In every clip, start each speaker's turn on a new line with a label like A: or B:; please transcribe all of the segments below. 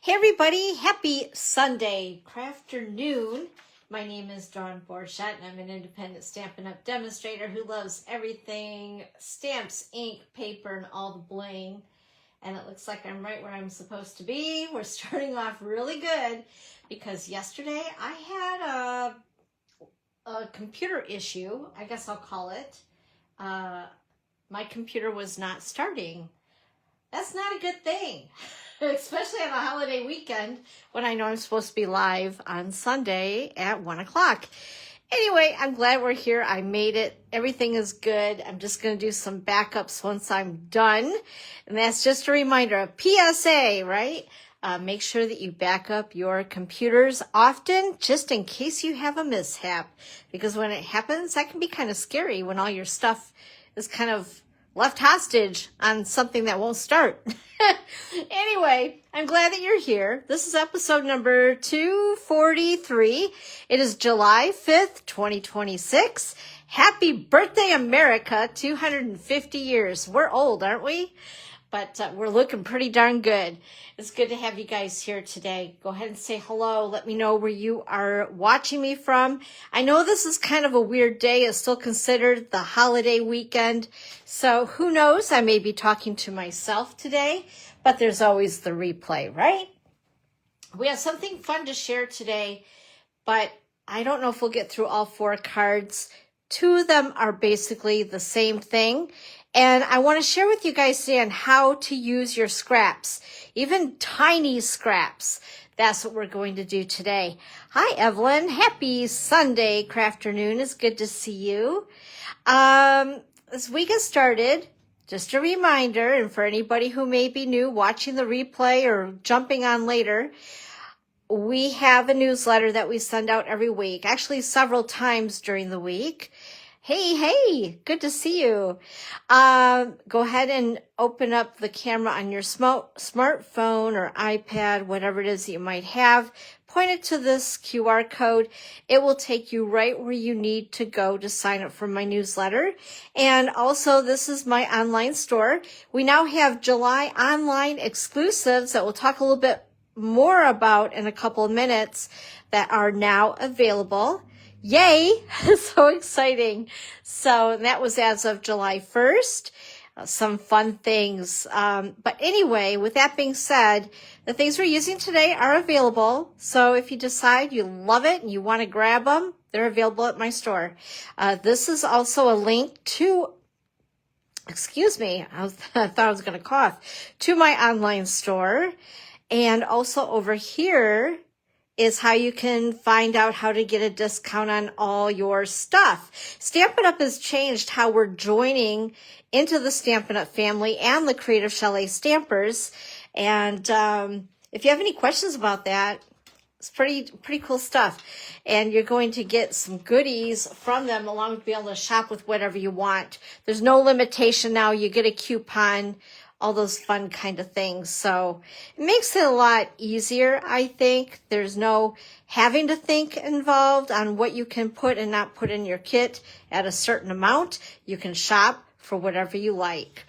A: Hey everybody, happy Sunday crafternoon. My name is Dawn Borchardt and I'm an independent Stampin' Up! Demonstrator who loves everything stamps, ink, paper, and all the bling. And it looks like I'm right where I'm supposed to be. We're starting off really good because yesterday I had a computer issue, I guess I'll call it. My computer was not starting. That's not a good thing, especially on a holiday weekend when I know I'm supposed to be live on Sunday at 1 o'clock. Anyway, I'm glad we're here. I made it. Everything is good. I'm just going to do some backups once I'm done. And that's just a reminder, a PSA, right? Make sure that you back up your computers often, just in case you have a mishap. Because when it happens, that can be kind of scary when all your stuff is kind of left hostage on something that won't start. Anyway, I'm glad that you're here. This is episode number 243. It is July 5th, 2026. Happy birthday, America. 250 years. We're old, aren't we? But we're looking pretty darn good. It's good to have you guys here today. Go ahead and say hello. Let me know where you are watching me from. I know this is kind of a weird day. It's still considered the holiday weekend. So who knows? I may be talking to myself today, but there's always the replay, right? We have something fun to share today, but I don't know if we'll get through all 4 cards. 2 of them are basically the same thing. And I want to share with you guys today on how to use your scraps, even tiny scraps. That's what we're going to do today. Hi, Evelyn. Happy Sunday, crafternoon. It's good to see you. As we get started, just a reminder, and for anybody who may be new watching the replay or jumping on later, we have a newsletter that we send out every week, actually several times during the week. Hey, good to see you. Go ahead and open up the camera on your smartphone or iPad, whatever it is that you might have. Point it to this QR code. It will take you right where you need to go to sign up for my newsletter. And also, this is my online store. We now have July online exclusives that we'll talk a little bit more about in a couple of minutes that are now available. Yay! So exciting. So that was as of July 1st. Some fun things. But anyway, with that being said, the things we're using today are available. So if you decide you love it and you want to grab them, they're available at my store. This is also a link to, excuse me, I thought I was going to cough, to my online store. And also over here is how you can find out how to get a discount on all your stuff. Stampin' Up! Has changed how we're joining into the Stampin' Up! Family and the Creative Chalet Stampers. And if you have any questions about that, it's pretty cool stuff. And you're going to get some goodies from them along with being able to shop with whatever you want. There's no limitation now. You get a coupon, all those fun kind of things. So it makes it a lot easier, I think. There's no having to think involved on what you can put and not put in your kit at a certain amount. You can shop for whatever you like.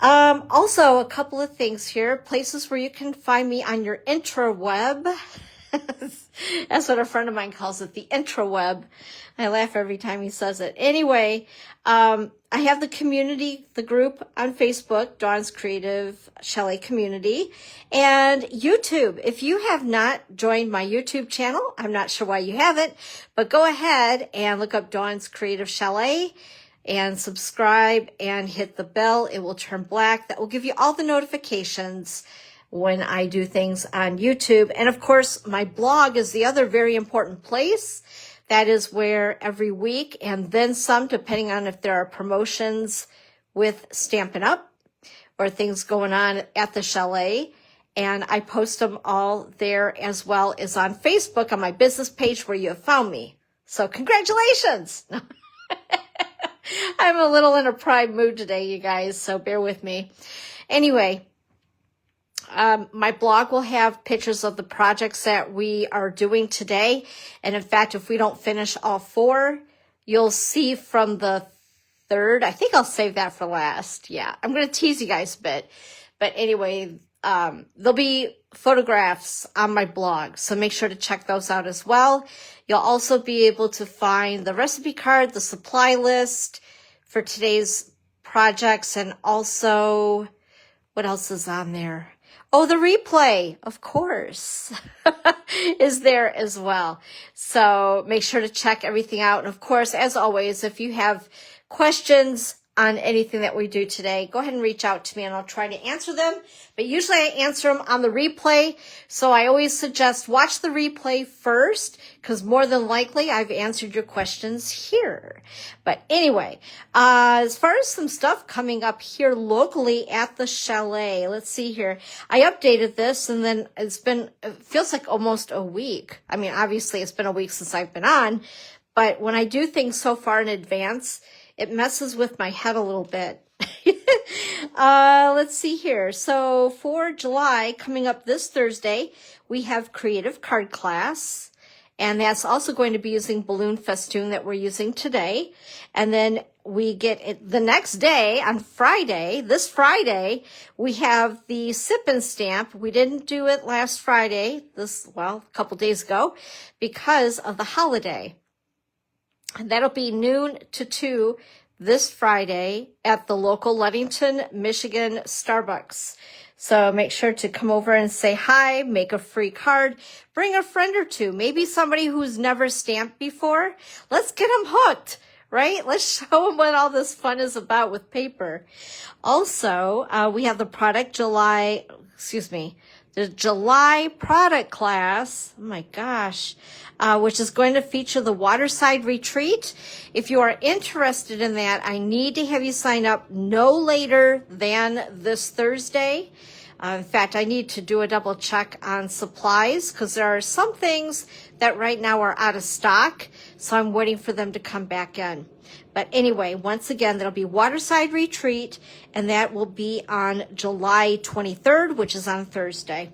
A: Also, a couple of things here. Places where you can find me on your intraweb. That's what a friend of mine calls it, the intraweb. I laugh every time he says it. Anyway, I have the community, the group on Facebook, Dawn's Creative Chalet Community, and YouTube. If you have not joined my YouTube channel, I'm not sure why you haven't, but go ahead and look up Dawn's Creative Chalet and subscribe and hit the bell. It will turn black. That will give you all the notifications when I do things on YouTube. And of course, my blog is the other very important place. That is where every week and then some, depending on if there are promotions with Stampin' Up! Or things going on at the chalet. And I post them all there as well as on Facebook on my business page where you have found me. So congratulations! I'm a little in a pride mood today, you guys, so bear with me. Anyway, my blog will have pictures of the projects that we are doing today. And in fact, if we don't finish all 4, you'll see from the 3rd. I think I'll save that for last. Yeah, I'm going to tease you guys a bit. But anyway, there'll be photographs on my blog, so make sure to check those out as well. You'll also be able to find the recipe card, the supply list for today's projects, and also, what else is on there? Oh, the replay, of course, is there as well. So make sure to check everything out. And of course, as always, if you have questions on anything that we do today, go ahead and reach out to me and I'll try to answer them. But usually I answer them on the replay. So I always suggest watch the replay first, because more than likely I've answered your questions here. But anyway, as far as some stuff coming up here locally at the chalet, let's see here. I updated this and then it feels like almost a week. I mean, obviously it's been a week since I've been on, but when I do things so far in advance, it messes with my head a little bit. Let's see here. So for July, coming up this Thursday, we have creative card class. And that's also going to be using Balloon Festoon that we're using today. And then we get it the next day on Friday, this Friday, we have the sip and stamp. We didn't do it last Friday, a couple days ago, because of the holiday. And that'll be noon to 2 this Friday at the local Ludington, Michigan Starbucks. So make sure to come over and say hi, make a free card, bring a friend or two, maybe somebody who's never stamped before. Let's get them hooked, right? Let's show them what all this fun is about with paper. Also, we have the the July product class, oh my gosh, which is going to feature the Waterside Retreat. If you are interested in that, I need to have you sign up no later than this Thursday. In fact, I need to do a double check on supplies because there are some things that right now are out of stock, so I'm waiting for them to come back in. But anyway, once again, there'll be Waterside Retreat, and that will be on July 23rd, which is on Thursday.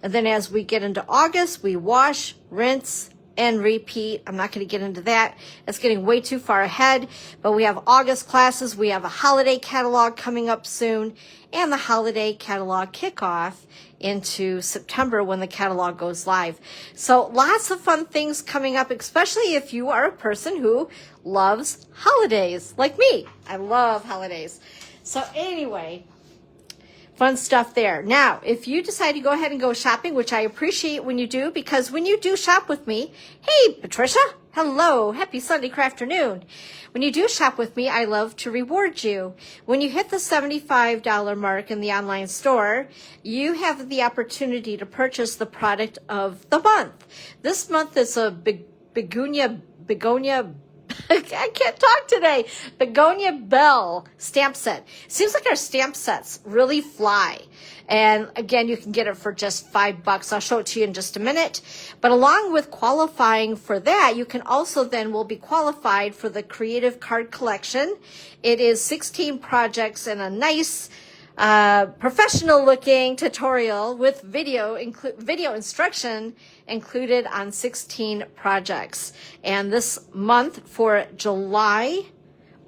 A: And then as we get into August, we wash, rinse, and repeat. I'm not going to get into that. That's getting way too far ahead. But we have August classes. We have a holiday catalog coming up soon, and the holiday catalog kickoff into September when the catalog goes live. So lots of fun things coming up, especially if you are a person who loves holidays like me. I love holidays. So anyway, fun stuff there. Now, if you decide to go ahead and go shopping, which I appreciate when you do, because when you do shop with me, hey, Patricia, hello, happy Sunday crafternoon. When you do shop with me, I love to reward you. When you hit the $75 mark in the online store, you have the opportunity to purchase the product of the month. This month is a begonia, I can't talk today. Begonia Bell stamp set. Seems like our stamp sets really fly. And again, you can get it for just $5. I'll show it to you in just a minute. But along with qualifying for that, you can also will be qualified for the Creative Card Collection. It is 16 projects and a nice professional looking tutorial with video instruction included on 16 projects. And this month for July,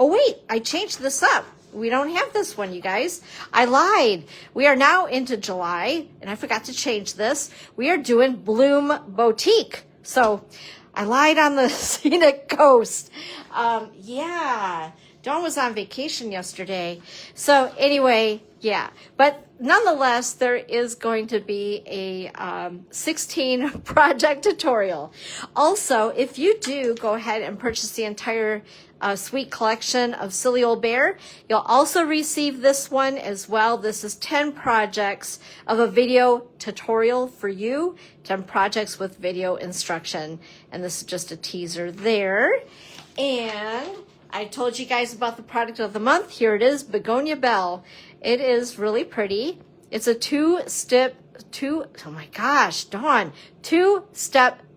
A: oh wait, I changed this up. We don't have this one, you guys. I lied. We are now into July, and I forgot to change this. We are doing Bloom Boutique. So I lied on the scenic coast. Dawn was on vacation yesterday. So anyway, yeah. But nonetheless, there is going to be a 16 project tutorial. Also, if you do go ahead and purchase the entire sweet collection of Silly Old Bear, you'll also receive this one as well. This is 10 projects of a video tutorial for you, 10 projects with video instruction. And this is just a teaser there. And I told you guys about the product of the month. Here it is, Begonia Bell. It is really pretty. It's a two-step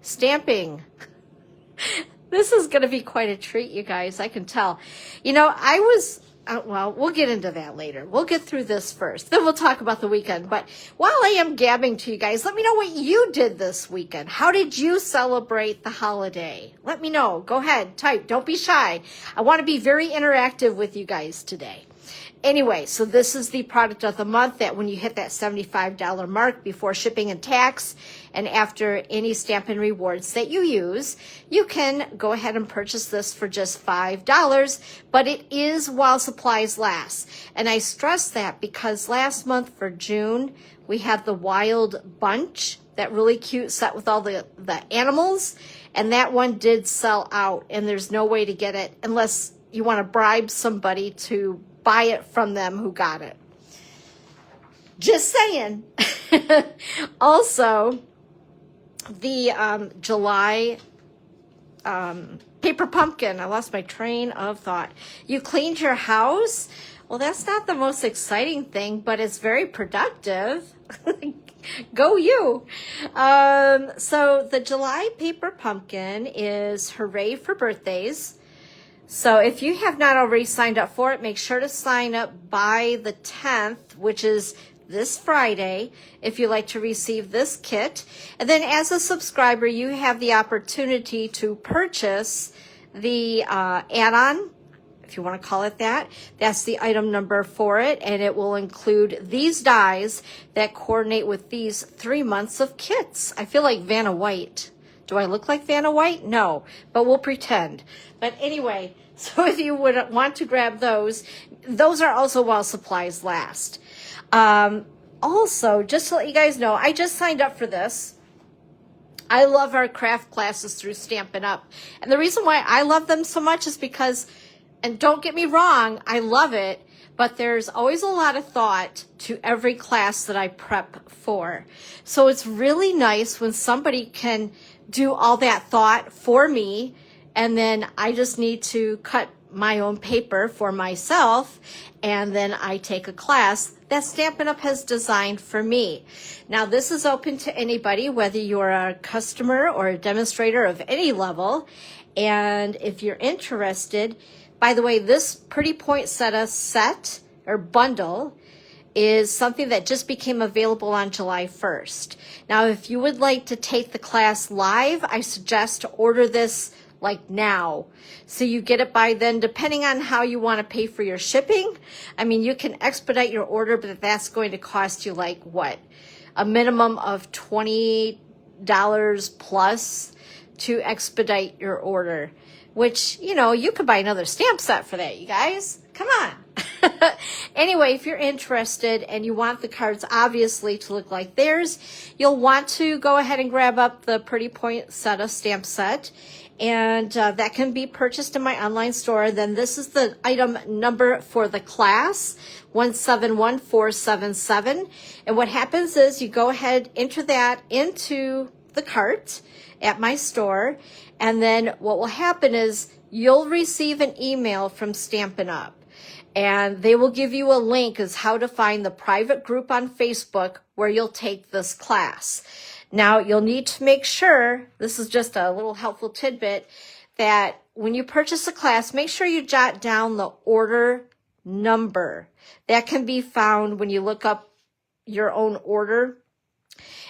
A: stamping. This is going to be quite a treat, you guys. I can tell. You know, we'll get into that later. We'll get through this first. Then we'll talk about the weekend. But while I am gabbing to you guys, let me know what you did this weekend. How did you celebrate the holiday? Let me know. Go ahead, type. Don't be shy. I want to be very interactive with you guys today. Anyway, so this is the product of the month that when you hit that $75 mark before shipping and tax, and after any Stampin' Rewards that you use, you can go ahead and purchase this for just $5, but it is while supplies last. And I stress that because last month for June, we had the Wild Bunch, that really cute set with all the animals, and that one did sell out, and there's no way to get it unless you want to bribe somebody to buy it from them who got it. Just saying. Also, the July paper pumpkin. I lost my train of thought. You cleaned your house? Well, that's not the most exciting thing, but it's very productive. Go you. So the July paper pumpkin is hooray for birthdays. So if you have not already signed up for it, make sure to sign up by the 10th, which is this Friday, if you'd like to receive this kit. And then as a subscriber, you have the opportunity to purchase the add-on, if you want to call it that. That's the item number for it, and it will include these dies that coordinate with these 3 months of kits. I feel like Vanna White. Do I look like Vanna White? No, but we'll pretend. But anyway, so if you would want to grab those are also while supplies last. Also, just to let you guys know, I just signed up for this. I love our craft classes through Stampin' Up. And the reason why I love them so much is because, and don't get me wrong, I love it, but there's always a lot of thought to every class that I prep for. So it's really nice when somebody can do all that thought for me, and then I just need to cut my own paper for myself, and then I take a class that Stampin' Up! Has designed for me. Now, this is open to anybody, whether you're a customer or a demonstrator of any level, and if you're interested, by the way, this Pretty Poinsettia set or bundle is something that just became available on July 1st. Now, if you would like to take the class live, I suggest to order this like now, so you get it by then, depending on how you want to pay for your shipping. I mean, you can expedite your order, but that's going to cost you like what? A minimum of $20 plus to expedite your order, which, you know, you could buy another stamp set for that, you guys. Come on. Anyway, if you're interested and you want the cards obviously to look like theirs, you'll want to go ahead and grab up the Pretty Poinsettia stamp set, and that can be purchased in my online store. Then this is the item number for the class, 171477. And what happens is you go ahead, enter that into the cart at my store, and then what will happen is you'll receive an email from Stampin' Up! And they will give you a link as how to find the private group on Facebook where you'll take this class. Now, you'll need to make sure, this is just a little helpful tidbit, that when you purchase a class, make sure you jot down the order number. That can be found when you look up your own order.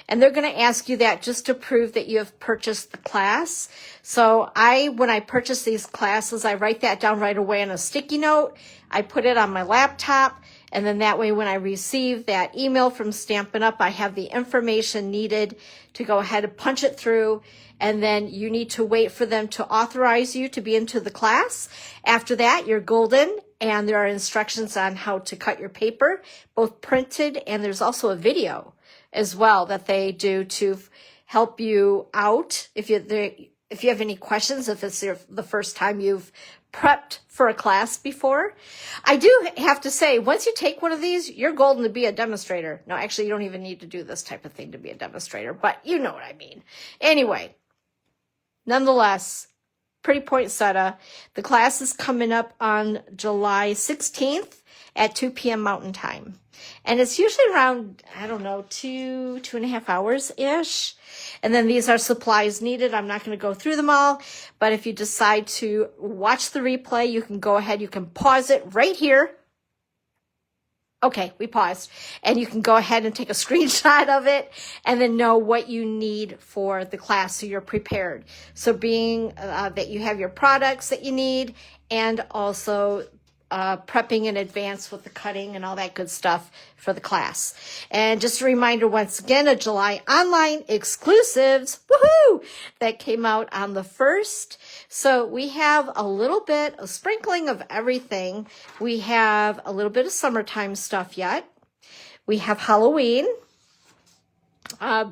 A: And they're going to ask you that just to prove that you have purchased the class. So when I purchase these classes, I write that down right away on a sticky note. I put it on my laptop, and then that way when I receive that email from Stampin' Up, I have the information needed to go ahead and punch it through, and then you need to wait for them to authorize you to be into the class. After that, you're golden, and there are instructions on how to cut your paper, both printed, and there's also a video as well that they do to help you out if you have any questions, if it's the first time you've prepped for a class before. I do have to say, once you take one of these, you're golden to be a demonstrator. No, actually, you don't even need to do this type of thing to be a demonstrator, but you know what I mean. Anyway, nonetheless, Pretty Poinsettia, the class is coming up on July 16th at 2 p.m. Mountain Time. And it's usually around, I don't know, 2.5 hours-ish. And then these are supplies needed. I'm not going to go through them all. But if you decide to watch the replay, you can go ahead. You can pause it right here. Okay, we paused. And you can go ahead and take a screenshot of it and then know what you need for the class so you're prepared. So being that you have your products that you need, and also prepping in advance with the cutting and all that good stuff for the class. And just a reminder once again of July online exclusives, woohoo, that came out on the 1st. So we have a little bit of sprinkling of everything. We have a little bit of summertime stuff yet. We have Halloween.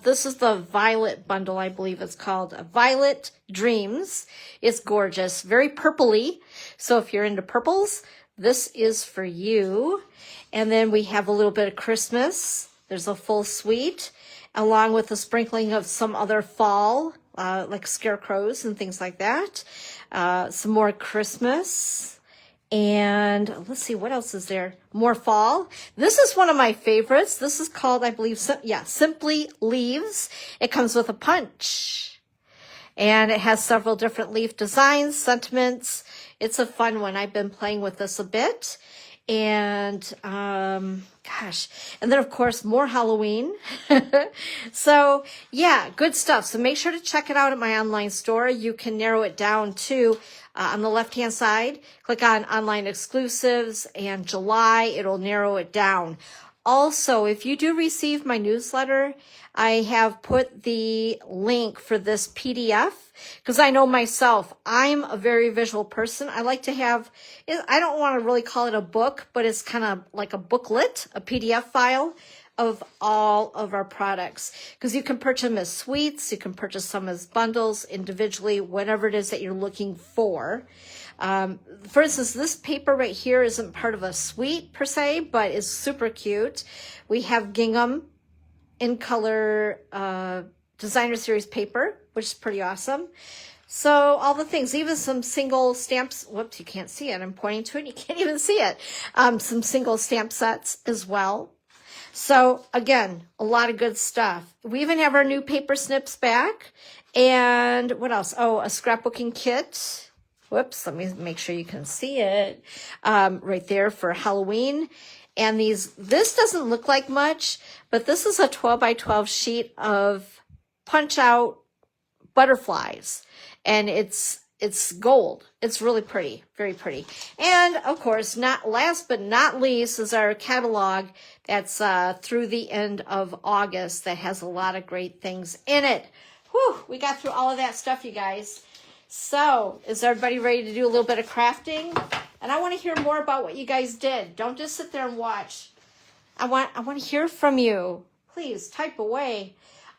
A: This is the Violet Bundle, I believe it's called. Violet Dreams. It's gorgeous, very purpley. So if you're into purples, this is for you. And then we have a little bit of Christmas. There's a full suite, along with a sprinkling of some other fall, like scarecrows and things like that. Some more Christmas. And let's see, what else is there? More fall. This is one of my favorites. This is called, I believe, Simply Leaves. It comes with a punch. And it has several different leaf designs, sentiments. It's a fun one. I've been playing with this a bit. And, gosh. And then, of course, more Halloween. So, yeah, good stuff. So make sure to check it out at my online store. You can narrow it down to, on the left-hand side, click on online exclusives, and July, it'll narrow it down. Also, if you do receive my newsletter, I have put the link for this PDF, because I know myself, I'm a very visual person. I like to have, I don't want to really call it a book, but it's kind of like a booklet, a PDF file of all of our products, because you can purchase them as suites, you can purchase some as bundles individually, whatever it is that you're looking for. For instance, this paper right here isn't part of a suite per se, but is super cute. We have gingham in color designer series paper, which is pretty awesome. So all the things, even some single stamps. Whoops, you can't see it. I'm pointing to it. You can't even see it. Some single stamp sets as well. So again, a lot of good stuff. We even have our new paper snips back. And what else? Oh, a scrapbooking kit. Whoops, let me make sure you can see it. Right there for Halloween. And this doesn't look like much, but this is a 12 by 12 sheet of punch out butterflies. And it's gold. It's really pretty, very pretty. And of course, not last but not least is our catalog that's through the end of August that has a lot of great things in it. Whew, we got through all of that stuff, you guys. So, is everybody ready to do a little bit of crafting? And I want to hear more about what you guys did. Don't just sit there and watch. I want to hear from you. Please type away.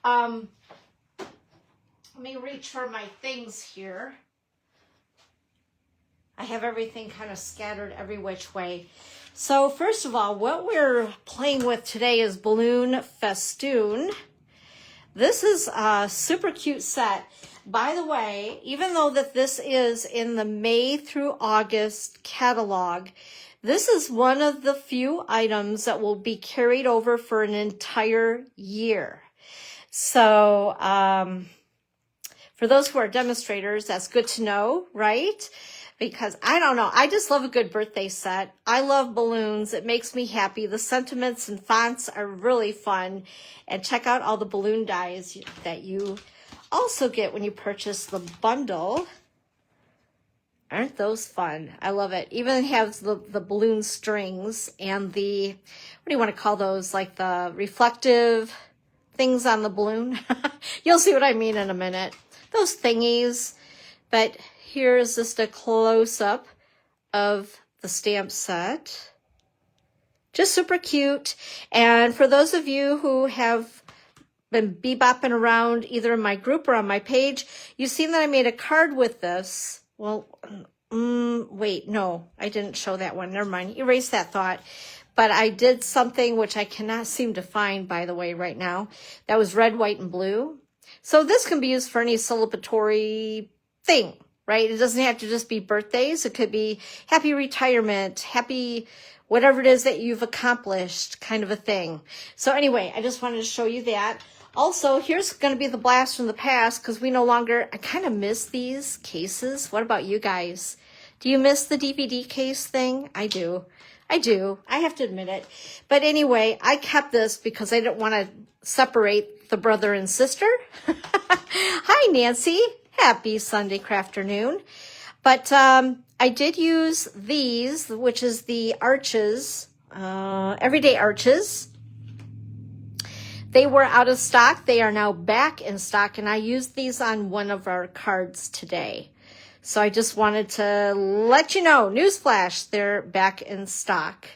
A: Let me reach for my things here. I have everything kind of scattered every which way. So first of all, what we're playing with today is Balloon Festoon. This is a super cute set. By the way, even though that this is in the May through August catalog, this is one of the few items that will be carried over for an entire year. So for those who are demonstrators, that's good to know, right? Because I don't know, I just love a good birthday set. I love balloons. It makes me happy. The sentiments and fonts are really fun. And check out all the balloon dies that you also get when you purchase the bundle. Aren't those fun? I love it. Even has the balloon strings and the, what do you want to call those? Like the reflective things on the balloon. You'll see what I mean in a minute. Those thingies. But here's just a close-up of the stamp set. Just super cute. And for those of you who have been bebopping around either in my group or on my page, you've seen that I made a card with this. Well, wait, no, I didn't show that one. Never mind. Erase that thought. But I did something which I cannot seem to find, by the way, right now. That was red, white, and blue. So this can be used for any celebratory thing, right? It doesn't have to just be birthdays. It could be happy retirement, happy whatever it is that you've accomplished, kind of a thing. So anyway, I just wanted to show you that. Also, here's going to be the blast from the past, because we no longer, I kind of miss these cases. What about you guys? Do you miss the DVD case thing? I do. I have to admit it. But anyway, I kept this because I didn't want to separate the brother and sister. Hi, Nancy. Happy Sunday crafternoon. But I I did use these, which is the arches, everyday arches. They were out of stock. They are now back in stock, and I used these on one of our cards today. So I just wanted to let you know, newsflash, they're back in stock.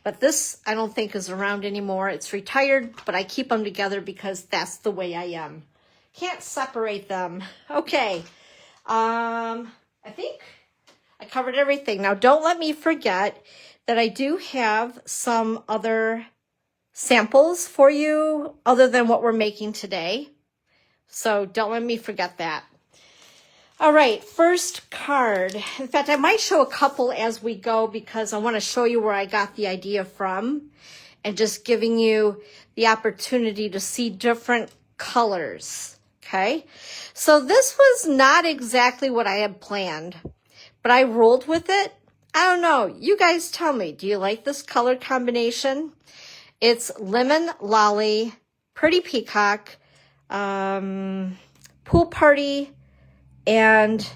A: But this, I don't think, is around anymore. It's retired, but I keep them together because that's the way I am. Can't separate them. Okay. I think I covered everything. Now, don't let me forget that I do have some other samples for you other than what we're making today. So don't let me forget that. All right, first card. In fact, I might show a couple as we go because I want to show you where I got the idea from and just giving you the opportunity to see different colors. Okay, so this was not exactly what I had planned, but I rolled with it. I don't know. You guys tell me, do you like this color combination? It's Lemon Lolly, Pretty Peacock, Pool Party, and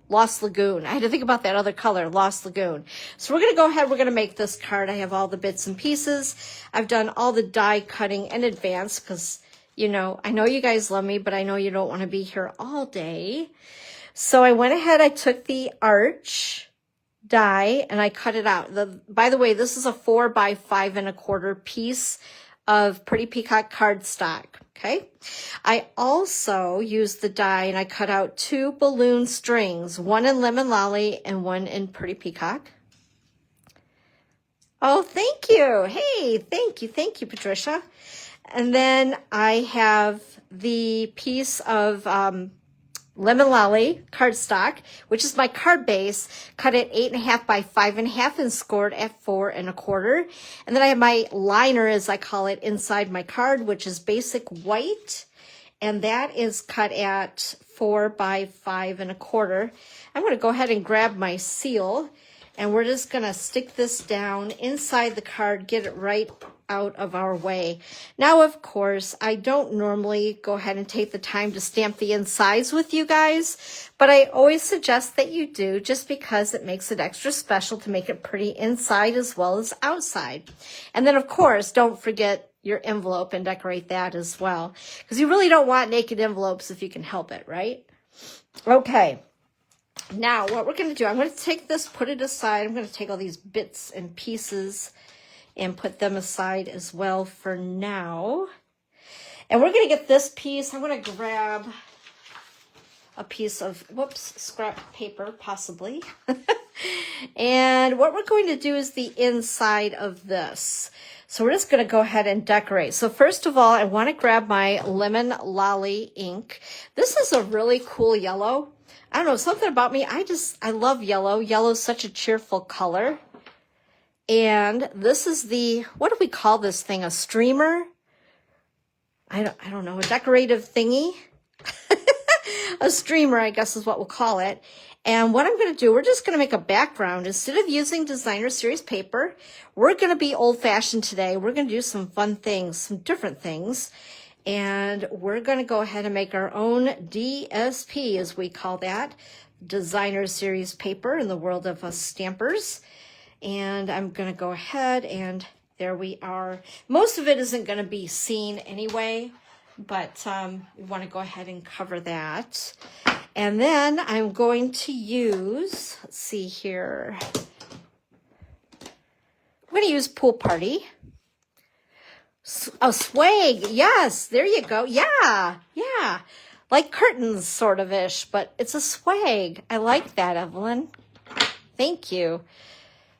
A: Lost Lagoon. I had to think about that other color, Lost Lagoon. So we're going to go ahead. We're going to make this card. I have all the bits and pieces. I've done all the die cutting in advance because, you know, I know you guys love me, but I know you don't want to be here all day. So I went ahead. I took the arch die and I cut it out. By the way, this is a 4 by 5 1/4 piece of Pretty Peacock cardstock. Okay. I also used the die and I cut out 2 balloon strings, one in Lemon Lolly and one in Pretty Peacock. Oh, thank you. Hey, thank you, Patricia. And then I have the piece of Lemon Lolly cardstock, which is my card base, cut at 8.5 by 5.5 and scored at 4 1/4. And then I have my liner, as I call it, inside my card, which is basic white. And that is cut at 4 by 5 1/4. I'm going to go ahead and grab my seal, and we're just going to stick this down inside the card, get it right out of our way. Now, of course, I don't normally go ahead and take the time to stamp the insides with you guys, but I always suggest that you do just because it makes it extra special to make it pretty inside as well as outside. And then, of course, don't forget your envelope and decorate that as well, because you really don't want naked envelopes if you can help it, right? Okay. Now, what we're going to do, I'm going to take this, put it aside. I'm going to take all these bits and pieces and put them aside as well for now. And we're going to get this piece. I'm going to grab a piece of, scrap paper, possibly. And what we're going to do is the inside of this. So we're just going to go ahead and decorate. So first of all, I want to grab my Lemon Lolly ink. This is a really cool yellow. I don't know, something about me. I love yellow. Yellow's such a cheerful color. And this is the, what do we call this thing? A streamer? I don't know, a decorative thingy? A streamer, I guess is what we'll call it. And what I'm going to do, we're just going to make a background. Instead of using designer series paper, we're going to be old-fashioned today. We're going to do some fun things, some different things. And we're going to go ahead and make our own DSP, as we call that, designer series paper in the world of us stampers. And I'm going to go ahead and there we are. Most of it isn't going to be seen anyway, but we want to go ahead and cover that. And then I'm going to use, let's see here. I'm going to use Pool Party. Oh, swag. Yes, there you go. Yeah. Like curtains sort of ish, but it's a swag. I like that, Evelyn. Thank you.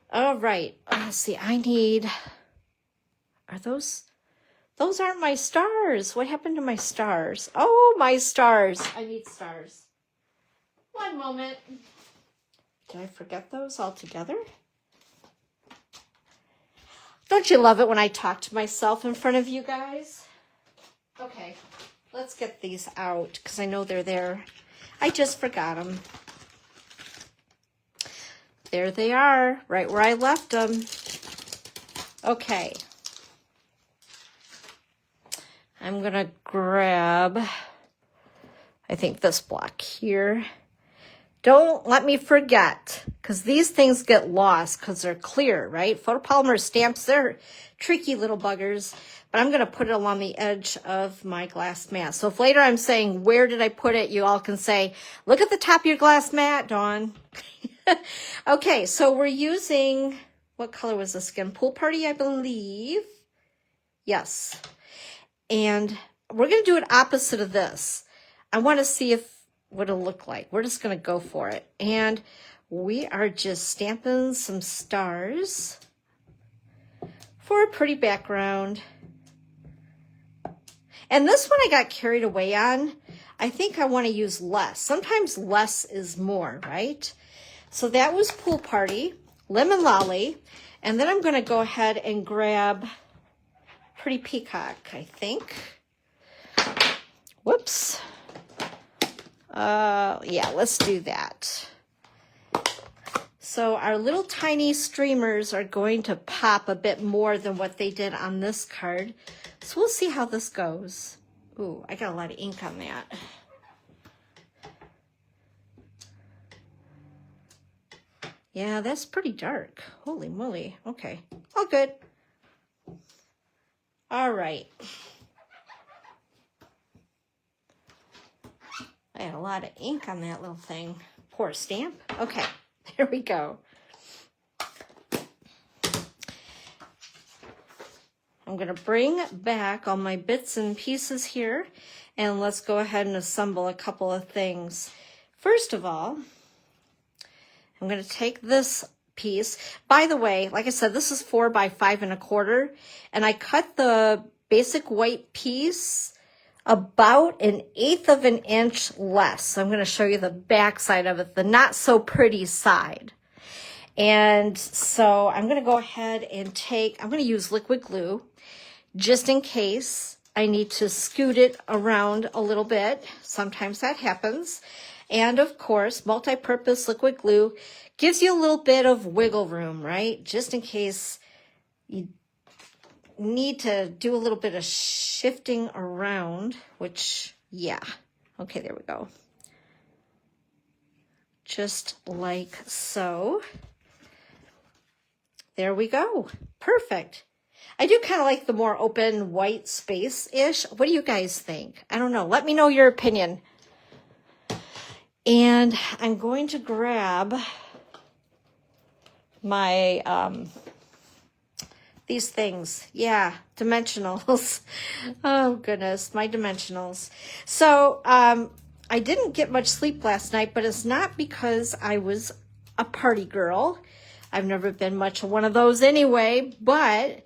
A: All right. Let's see. I need, are those aren't my stars. What happened to my stars? Oh, my stars. I need stars. One moment. Did I forget those altogether? Don't you love it when I talk to myself in front of you guys? Okay, let's get these out because I know they're there. I just forgot them. There they are, right where I left them. Okay. I'm going to grab, I think, this block here. don't let me forget, because these things get lost because they're clear, right? Photopolymer stamps, they're tricky little buggers, but I'm going to put it along the edge of my glass mat. So if later I'm saying, where did I put it? You all can say, look at the top of your glass mat, Dawn. Okay, so we're using, what color was this again? Pool Party, I believe. Yes. And we're going to do it opposite of this. I want to see what it'll look like. We're just going to go for it. And we are just stamping some stars for a pretty background. And this one I got carried away on. I think I want to use less. Sometimes less is more, right? So that was Pool Party, Lemon Lolly, and then I'm going to go ahead and grab Pretty Peacock, I think. Whoops. Yeah, let's do that. So our little tiny streamers are going to pop a bit more than what they did on this card. So we'll see how this goes. Ooh, I got a lot of ink on that. Yeah, that's pretty dark. Holy moly. Okay, all good. All right. I had a lot of ink on that little thing. Poor stamp. Okay, there we go. I'm going to bring back all my bits and pieces here, and let's go ahead and assemble a couple of things. First of all, I'm going to take this piece. By the way, like I said, this is 4 by 5 1/4, and I cut the basic white piece about 1/8 of an inch less. So I'm going to show you the back side of it, the not so pretty side. And so I'm going to go ahead and I'm going to use liquid glue just in case I need to scoot it around a little bit. Sometimes that happens. And of course, multi-purpose liquid glue gives you a little bit of wiggle room, right? Just in case you need to do a little bit of shifting around, which, yeah. Okay, there we go. Just like so. There we go. Perfect. I do kind of like the more open white space-ish. What do you guys think? I don't know. Let me know your opinion. And I'm going to grab my, these things. Yeah, dimensionals. Oh, goodness, my dimensionals. So, I didn't get much sleep last night, but it's not because I was a party girl. I've never been much of one of those anyway, but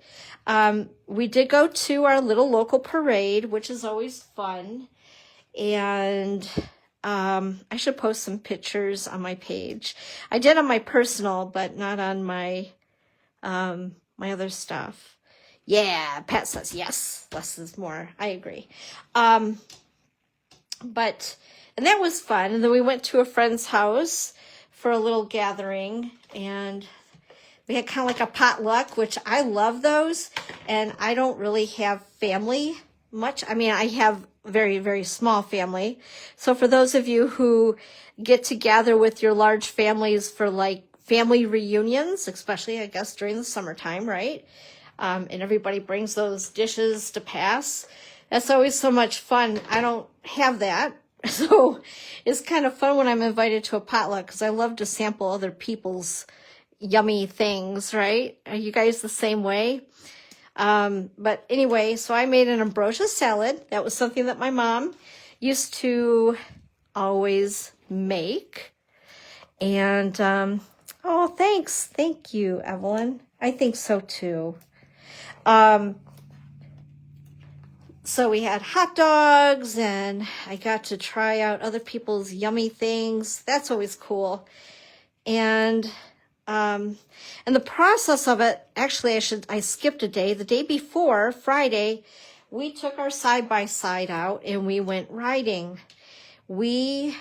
A: we did go to our little local parade, which is always fun. And I should post some pictures on my page. I did on my personal, but not on my my other stuff. Yeah, Pat says yes, less is more. I agree. And that was fun. And then we went to a friend's house for a little gathering, and we had kind of like a potluck, which I love those. And I don't really have family much. I mean, I have very, very small family. So for those of you who get together with your large families for like family reunions, especially I guess during the summertime, right? And everybody brings those dishes to pass. That's always so much fun. I don't have that. So it's kind of fun when I'm invited to a potluck because I love to sample other people's yummy things, right? Are you guys the same way? But anyway, so I made an ambrosia salad. That was something that my mom used to always make. And, oh, thanks. Thank you, Evelyn. I think so too. So we had hot dogs, and I got to try out other people's yummy things. That's always cool. And the process of it, actually, I skipped a day. The day before, Friday, we took our side-by-side out and we went riding. We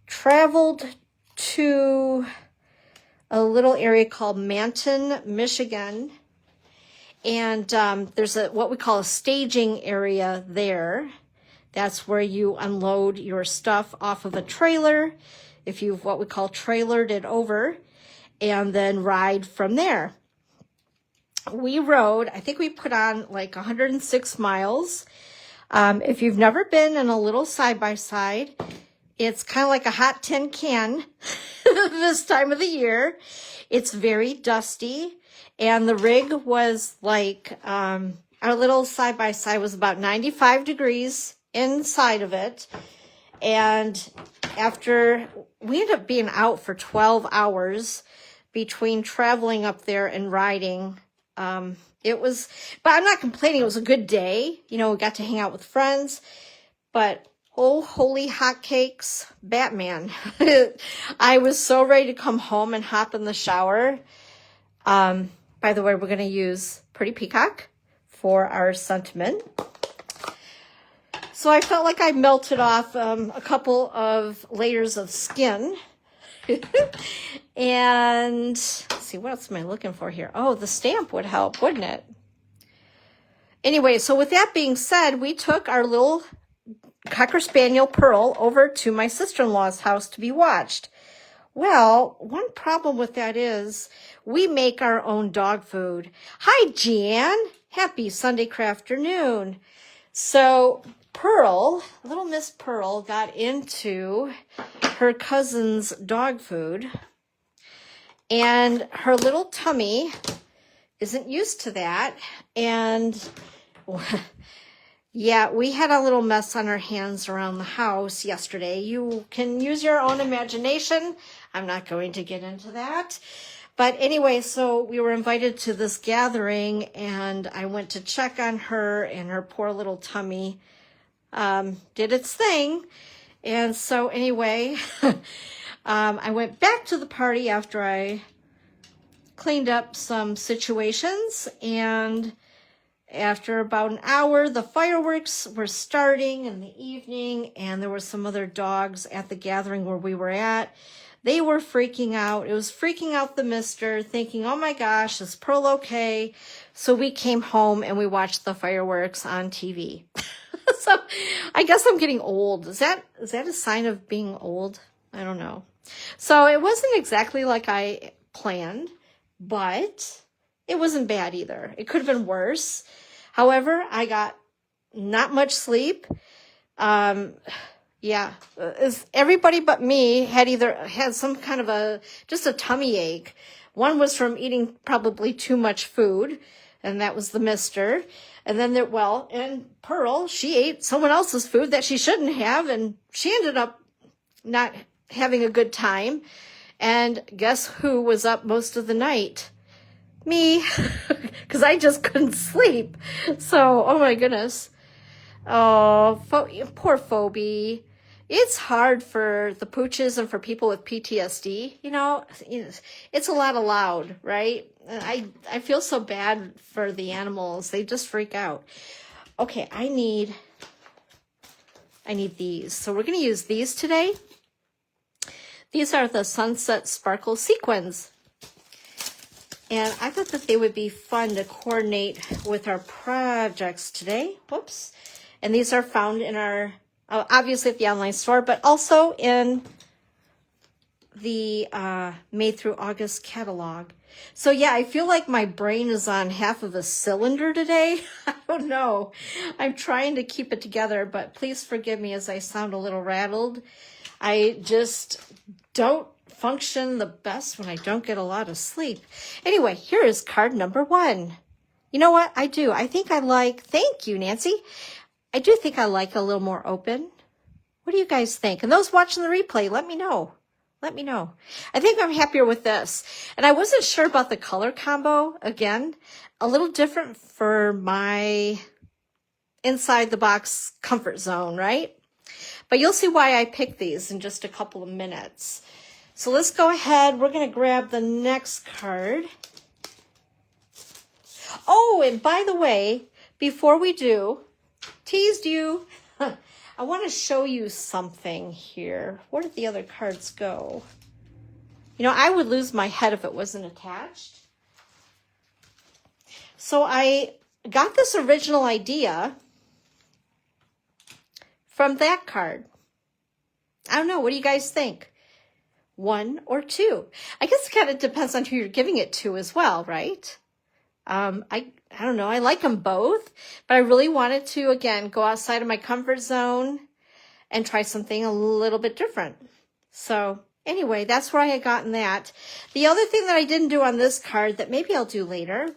A: traveled to a little area called Manton, Michigan. And there's what we call a staging area there. That's where you unload your stuff off of a trailer. if you've what we call trailered it over, and then ride from there. We rode, I think we put on like 106 miles. If you've never been in a little side-by-side, it's kind of like a hot tin can this time of the year. It's very dusty, and the rig was like, our little side-by-side was about 95 degrees inside of it. And after, we ended up being out for 12 hours between traveling up there and riding. It was, but I'm not complaining. It was a good day. You know, we got to hang out with friends, but oh, holy hotcakes, Batman. I was so ready to come home and hop in the shower. By the way, we're going to use Pretty Peacock for our sentiment. So I felt like I melted off a couple of layers of skin. And let's see, what else am I looking for here? Oh, the stamp would help, wouldn't it? Anyway, so with that being said, we took our little Cocker Spaniel Pearl over to my sister-in-law's house to be watched. Well, one problem with that is we make our own dog food. Hi, Jan. Happy Sunday crafternoon. So Pearl, little Miss Pearl, got into her cousin's dog food, and her little tummy isn't used to that. And yeah, we had a little mess on our hands around the house yesterday. You can use your own imagination. I'm not going to get into that. But anyway, so we were invited to this gathering, and I went to check on her, and her poor little tummy did its thing. And so anyway, I went back to the party after I cleaned up some situations, and after about an hour, the fireworks were starting in the evening, and there were some other dogs at the gathering where we were at. They were freaking out. It was freaking out the mister, thinking, oh my gosh, is Pearl okay? So we came home and we watched the fireworks on TV. So I guess I'm getting old. Is that a sign of being old? I don't know. So it wasn't exactly like I planned, but it wasn't bad either. It could have been worse. However, I got not much sleep. Yeah, everybody but me had some kind of just a tummy ache. One was from eating probably too much food, and that was the mister. And then and Pearl, she ate someone else's food that she shouldn't have, and she ended up not having a good time. And guess who was up most of the night? Me, because I just couldn't sleep. So, oh my goodness. Oh, poor Phoebe. It's hard for the pooches and for people with PTSD. You know, it's a lot of loud, right? I feel so bad for the animals. They just freak out. Okay, I need these. So we're going to use these today. These are the Sunset Sparkle Sequins. And I thought that they would be fun to coordinate with our projects today. Whoops. And these are found in our, obviously at the online store, but also in the May through August catalog. So yeah, I feel like my brain is on half of a cylinder today. I don't know. I'm trying to keep it together, but please forgive me as I sound a little rattled. I just don't function the best when I don't get a lot of sleep. Anyway, here is card number 1. You know what? I do. I think I like, thank you, Nancy. I do think I like a little more open. What do you guys think? And those watching the replay, let me know. Let me know. I think I'm happier with this. And I wasn't sure about the color combo. Again, a little different for my inside the box comfort zone, right? But you'll see why I picked these in just a couple of minutes. So let's go ahead. We're going to grab the next card. Oh, and by the way, before we do, teased you. I want to show you something here. Where did the other cards go? You know, I would lose my head if it wasn't attached. So I got this original idea from that card. I don't know. What do you guys think? 1 or 2. I guess it kind of depends on who you're giving it to as well, right? I don't know. I like them both, but I really wanted to, again, go outside of my comfort zone and try something a little bit different. So anyway, that's where I had gotten that. The other thing that I didn't do on this card that maybe I'll do later,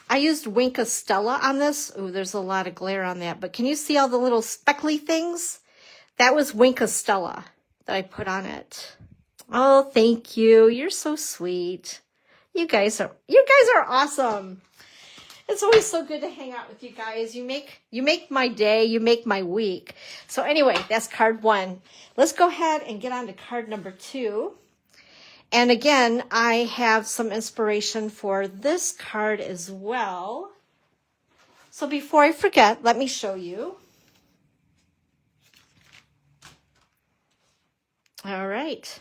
A: I used Winka Stella on this. Ooh, there's a lot of glare on that, but can you see all the little speckly things? That was Winka Stella that I put on it. Oh, thank you. You're so sweet. You guys are awesome. It's always so good to hang out with you guys. You make my day, you make my week. So anyway, that's card 1. Let's go ahead and get on to card number 2. And again, I have some inspiration for this card as well. So before I forget, let me show you. All right.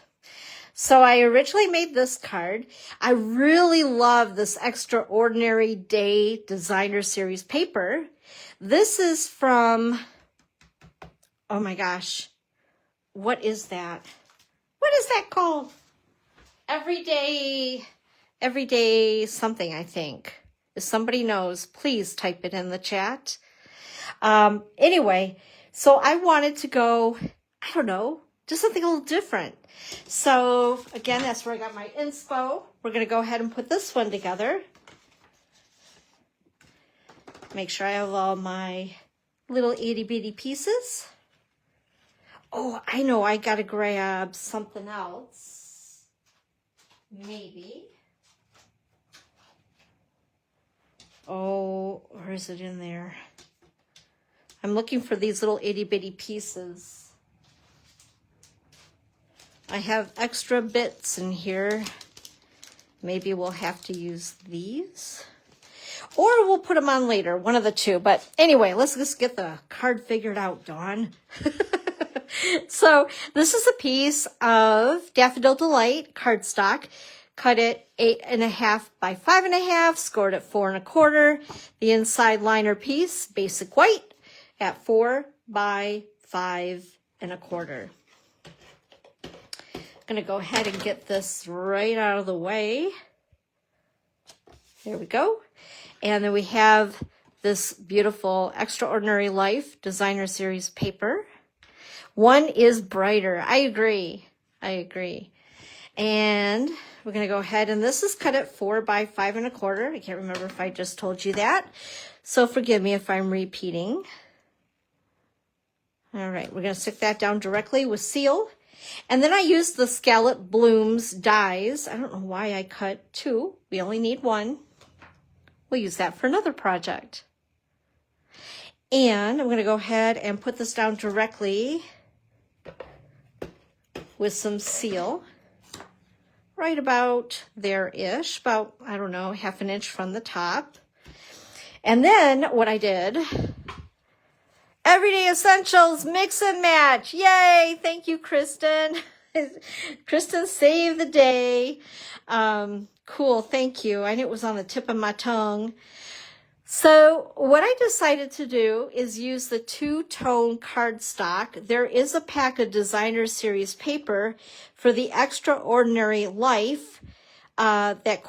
A: So I originally made this card. I really love this Extraordinary Day Designer Series paper. This is from, oh my gosh, what is that? What is that called? Everyday something, I think. If somebody knows, please type it in the chat. Anyway, so I wanted to go, I don't know, just something a little different. So again, that's where I got my inspo. We're going to go ahead and put this one together. Make sure I have all my little itty bitty pieces. Oh, I know, I got to grab something else. Maybe. Oh, or is it in there? I'm looking for these little itty bitty pieces. I have extra bits in here. Maybe we'll have to use these. Or we'll put them on later, one of the two. But anyway, let's just get the card figured out, Dawn. So this is a piece of Daffodil Delight cardstock. Cut it 8.5 by 5.5, scored at 4 1/4. The inside liner piece, basic white, at 4 by 5 1/4. I'm going to go ahead and get this right out of the way. There we go. And then we have this beautiful Extraordinary Life Designer Series paper. One is brighter. I agree. And we're going to go ahead, and this is cut at 4 by 5 1/4. I can't remember if I just told you that. So forgive me if I'm repeating. All right, we're going to stick that down directly with seal. And then I used the Scallop Blooms dies. I don't know why I cut 2. We only need 1. We'll use that for another project. And I'm going to go ahead and put this down directly with some seal. Right about there-ish, about, I don't know, 1/2 inch from the top. And then what I did, Everyday Essentials mix and match. Yay! Thank you, Kristen. Kristen saved the day. Cool, thank you. I knew it was on the tip of my tongue. So what I decided to do is use the 2-tone cardstock. There is a pack of Designer Series paper for the Extraordinary Life that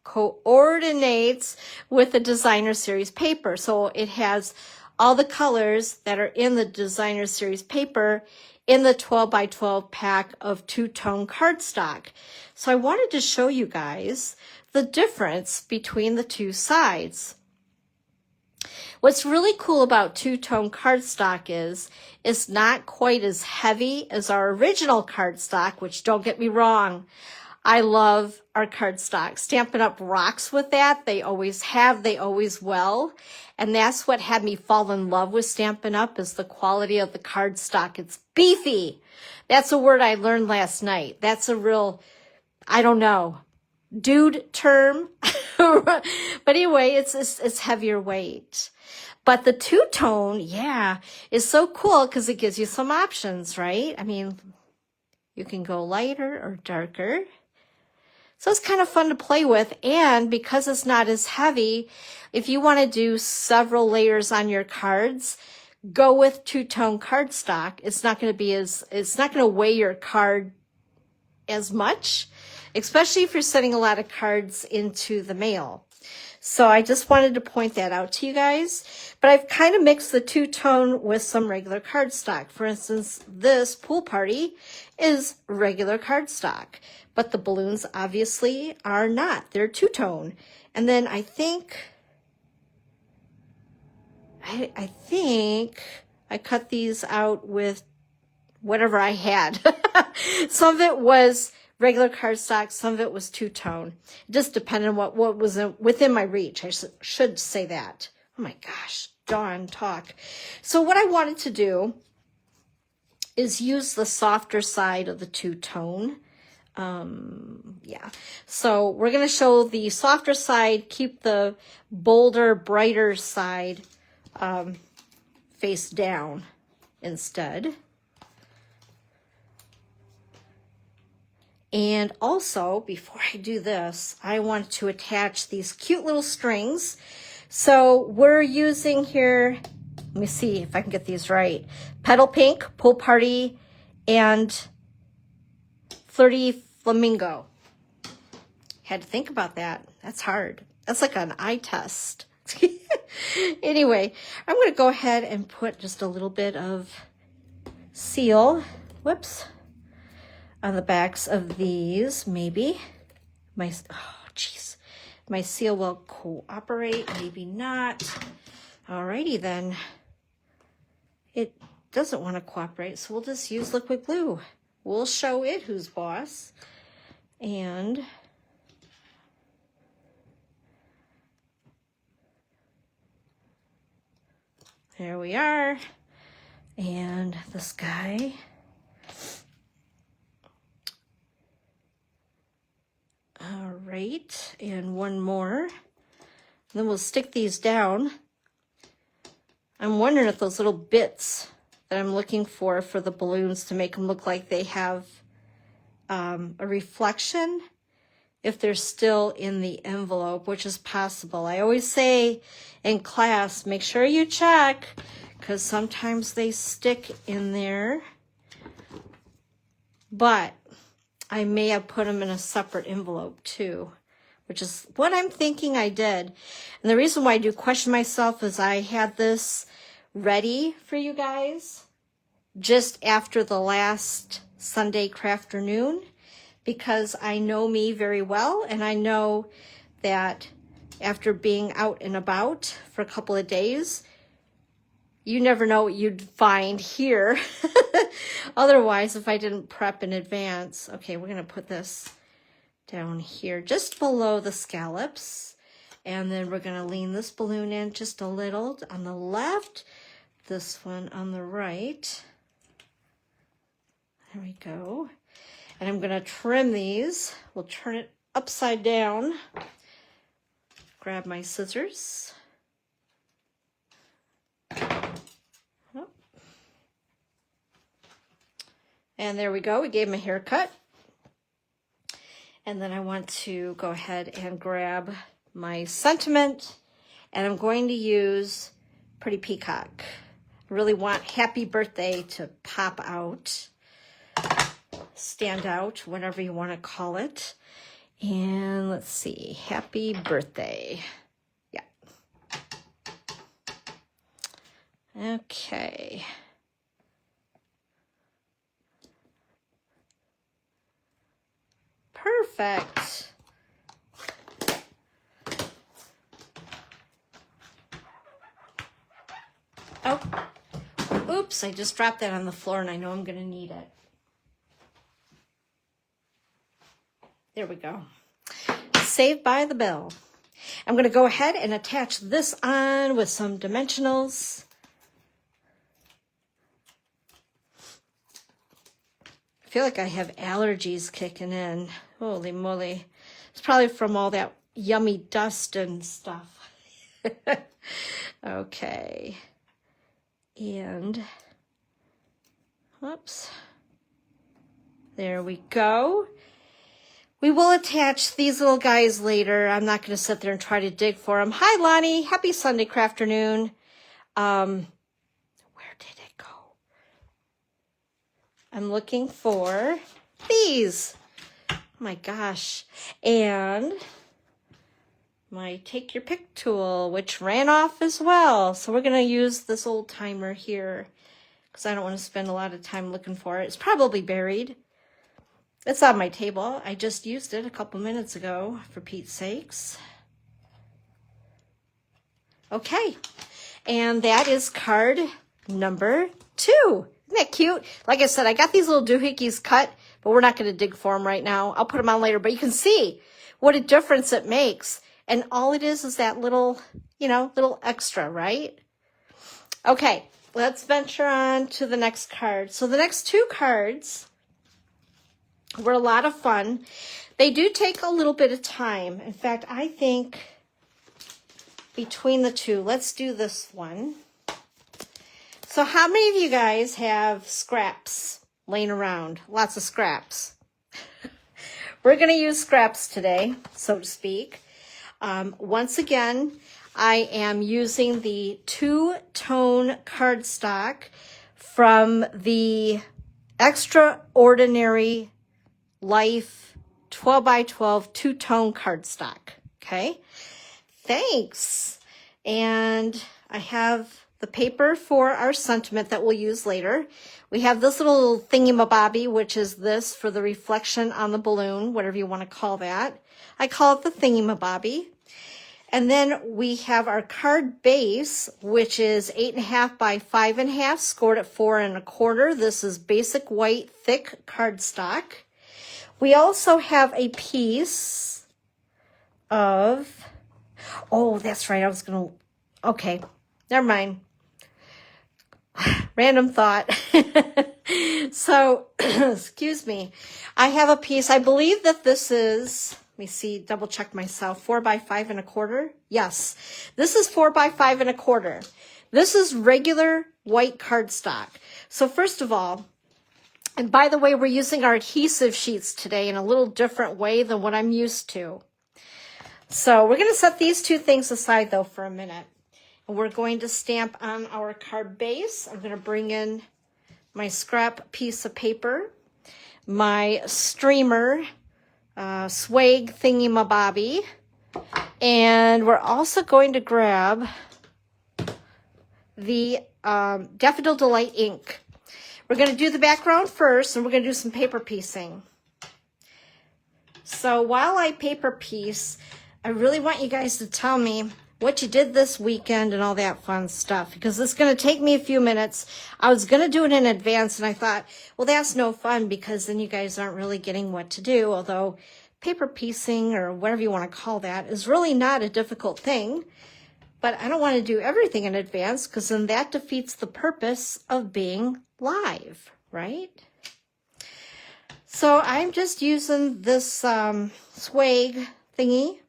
A: coordinates with the Designer Series paper. So it has all the colors that are in the Designer Series paper in the 12 by 12 pack of 2-tone cardstock. So I wanted to show you guys the difference between the two sides. What's really cool about 2-tone cardstock is it's not quite as heavy as our original cardstock, which, don't get me wrong, I love our cardstock. Stampin' Up! Rocks with that. They always have, they always will. And that's what had me fall in love with Stampin' Up! Is the quality of the cardstock. It's beefy. That's a word I learned last night. That's a real, I don't know, dude term. But anyway, it's heavier weight. But the 2-tone, yeah, is so cool because it gives you some options, right? I mean, you can go lighter or darker. So it's kind of fun to play with. And because it's not as heavy, if you want to do several layers on your cards, go with 2-tone cardstock. It's not going to weigh your card as much, especially if you're sending a lot of cards into the mail. So I just wanted to point that out to you guys. But I've kind of mixed the two-tone with some regular cardstock. For instance, this pool party is regular cardstock, but the balloons obviously are not. They're two-tone. And then I think I cut these out with whatever I had. Some of it was regular cardstock, some of it was two-tone. It just depended on what was within my reach. I should say that. Oh my gosh, darn talk. So what I wanted to do is use the softer side of the two-tone. Yeah, so we're going to show the softer side, keep the bolder, brighter side face down instead. And also, before I do this, I want to attach these cute little strings. So we're using here, let me see if I can get these right, Petal Pink, Pool Party, and Flirty Flamingo. Had to think about that. That's hard. That's like an eye test. Anyway, I'm going to go ahead and put just a little bit of seal, whoops, on the backs of these, maybe. Oh, jeez. My seal will cooperate, maybe not. Alrighty then. It doesn't want to cooperate, so we'll just use liquid glue. We'll show it who's boss. And there we are. And this guy. All right, and one more. Then we'll stick these down. I'm wondering if those little bits that I'm looking for the balloons to make them look like they have a reflection, if they're still in the envelope, which is possible. I always say in class, make sure you check, because sometimes they stick in there. But I may have put them in a separate envelope too, which is what I'm thinking I did. And the reason why I do question myself is I had this ready for you guys just after the last Sunday Crafternoon, because I know me very well, and I know that after being out and about for a couple of days, you never know what you'd find here. Otherwise, if I didn't prep in advance. Okay, we're going to put this down here just below the scallops. And then we're going to lean this balloon in just a little on the left, this one on the right. There we go. And I'm going to trim these. We'll turn it upside down. Grab my scissors. And there we go. We gave him a haircut. And then I want to go ahead and grab my sentiment. And I'm going to use Pretty Peacock. I really want Happy Birthday to pop out. Stand out, whatever you want to call it. And let's see. Happy Birthday. Yeah. Okay. Perfect. Oh, oops, I just dropped that on the floor and I know I'm going to need it. There we go. Saved by the bell. I'm going to go ahead and attach this on with some dimensionals. I feel like I have allergies kicking in. Holy moly. It's probably from all that yummy dust and stuff. Okay. And, whoops. There we go. We will attach these little guys later. I'm not going to sit there and try to dig for them. Hi, Lonnie. Happy Sunday Crafternoon. Where did it go? I'm looking for these. my gosh. And my take your pick tool, which ran off as well. So we're going to use this old timer here because I don't want to spend a lot of time looking for it. It's probably buried. It's on my table. I just used it a couple minutes ago, for Pete's sakes. Okay, and that is card number 2. Isn't that cute? Like I said, I got these little doohickeys cut, but we're not going to dig for them right now. I'll put them on later, but you can see what a difference it makes. And all it is that little, little extra, right? Okay, let's venture on to the next card. So the next 2 cards were a lot of fun. They do take a little bit of time. In fact, I think between the 2, let's do this one. So how many of you guys have scraps laying around? Lots of scraps. We're going to use scraps today, so to speak. Once again, I am using the 2-tone cardstock from the Extraordinary Life 12x12 2-tone cardstock. Okay, thanks. And I have the paper for our sentiment that we'll use later. We have this little thingy-mabobby, which is this for the reflection on the balloon, whatever you want to call that. I call it the thingy-mabobby. And then we have our card base, which is 8.5 by 5.5, scored at 4 1/4. This is basic white, thick cardstock. We also have a piece of, oh, that's right, I was going to, okay, never mind. Random thought. So, excuse me. I have a piece, I believe that this is, let me see, double check myself, 4 by 5 1/4. Yes, this is 4 by 5 1/4. This is regular white cardstock. So first of all, and by the way, we're using our adhesive sheets today in a little different way than what I'm used to. So we're going to set these 2 things aside though for a minute. And we're going to stamp on our card base. I'm going to bring in my scrap piece of paper, my streamer, swag thingy-mabobby, and we're also going to grab the Daffodil Delight ink. We're going to do the background first, and we're going to do some paper piecing. So while I paper piece, I really want you guys to tell me what you did this weekend and all that fun stuff, because it's going to take me a few minutes. I was going to do it in advance, and I thought, well, that's no fun because then you guys aren't really getting what to do, although paper piecing, or whatever you want to call that, is really not a difficult thing. But I don't want to do everything in advance because then that defeats the purpose of being live, right? So I'm just using this swag thingy,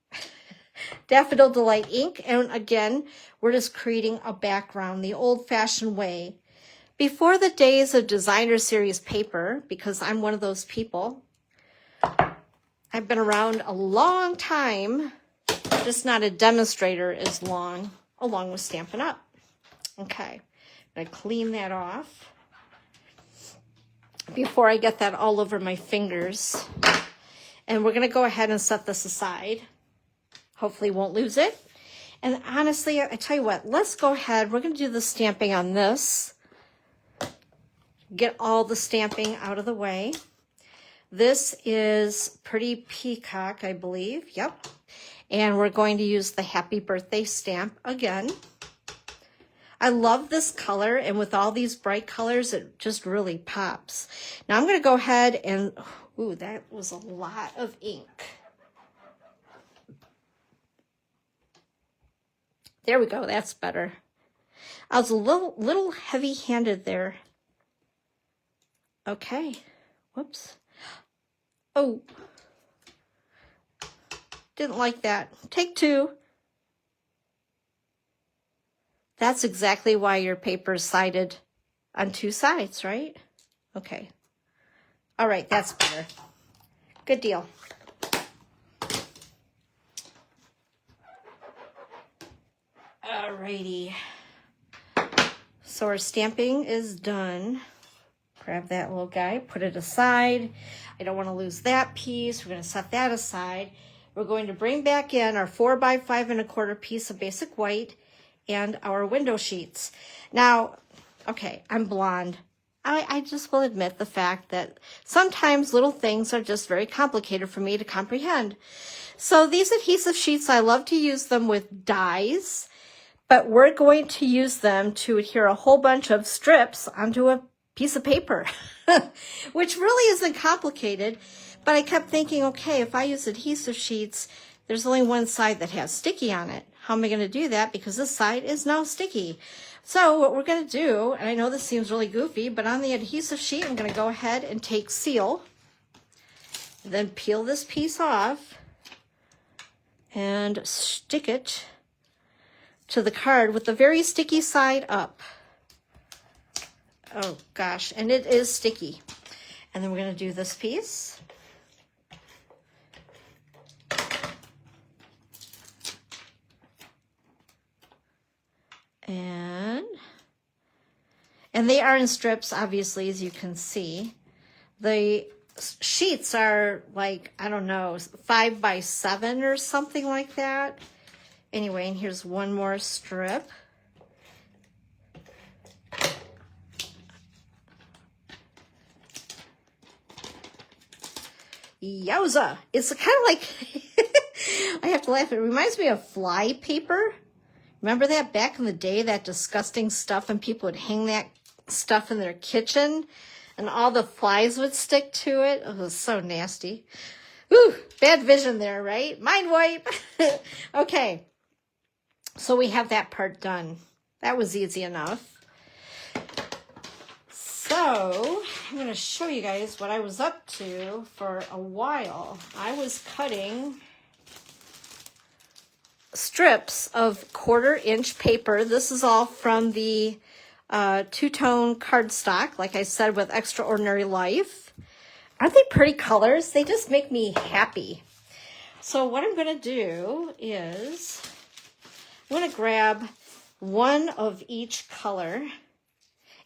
A: Daffodil Delight ink, and again, we're just creating a background the old-fashioned way. Before the days of designer series paper, because I'm one of those people, I've been around a long time, just not a demonstrator as long, along with Stampin' Up. Okay, I'm going to clean that off before I get that all over my fingers. And we're going to go ahead and set this aside. Hopefully won't lose it. And honestly, I tell you what, let's go ahead. We're going to do the stamping on this. Get all the stamping out of the way. This is Pretty Peacock, I believe. Yep. And we're going to use the Happy Birthday stamp again. I love this color, and with all these bright colors, it just really pops. Now I'm going to go ahead and, ooh, that was a lot of ink. There we go, that's better. I was a little heavy-handed there. Okay, whoops. Oh, didn't like that. Take 2. That's exactly why your paper is sided on 2 sides, right? Okay. All right, that's better. Good deal. Alrighty. So our stamping is done. Grab that little guy, put it aside. I don't want to lose that piece. We're going to set that aside. We're going to bring back in our 4x5¼ piece of basic white and our window sheets. Now, okay, I'm blonde. I just will admit the fact that sometimes little things are just very complicated for me to comprehend. So these adhesive sheets, I love to use them with dies, but we're going to use them to adhere a whole bunch of strips onto a piece of paper, which really isn't complicated. But I kept thinking, okay, if I use adhesive sheets, there's only one side that has sticky on it. How am I going to do that? Because this side is now sticky. So what we're going to do, and I know this seems really goofy, but on the adhesive sheet, I'm going to go ahead and take seal, then peel this piece off and stick it to the card with the very sticky side up. Oh gosh, and it is sticky. And then we're going to do this piece. And they are in strips, obviously, as you can see. The sheets are like, I don't know, 5x7 or something like that. Anyway, and here's one more strip. Yowza! It's kind of like, I have to laugh, it reminds me of fly paper. Remember that back in the day, that disgusting stuff, and people would hang that stuff in their kitchen and all the flies would stick to it? It was so nasty. Ooh, bad vision there, right? Mind wipe. Okay, so we have that part done. That was easy enough. So I'm going to show you guys what I was up to for a while. I was cutting strips of 1/4-inch paper. This is all from the two-tone cardstock, like I said, with Extraordinary Life. Aren't they pretty colors? They just make me happy. So what I'm going to do is I'm going to grab one of each color,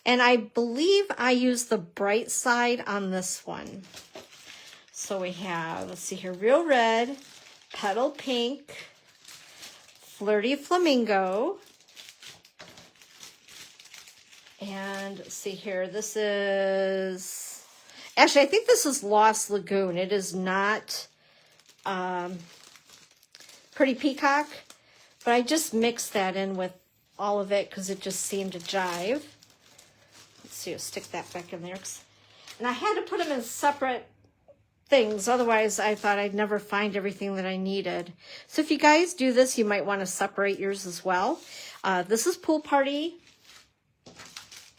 A: and I believe I use the bright side on this one. So we have, let's see here, Real Red, Petal Pink, Flirty Flamingo, and let's see here, this is, actually I think this is Lost Lagoon. It is not Pretty Peacock, but I just mixed that in with all of it because it just seemed to jive. Let's see, I'll stick that back in there. And I had to put them in separate things, otherwise I thought I'd never find everything that I needed. So if you guys do this, you might want to separate yours as well. This is Pool Party,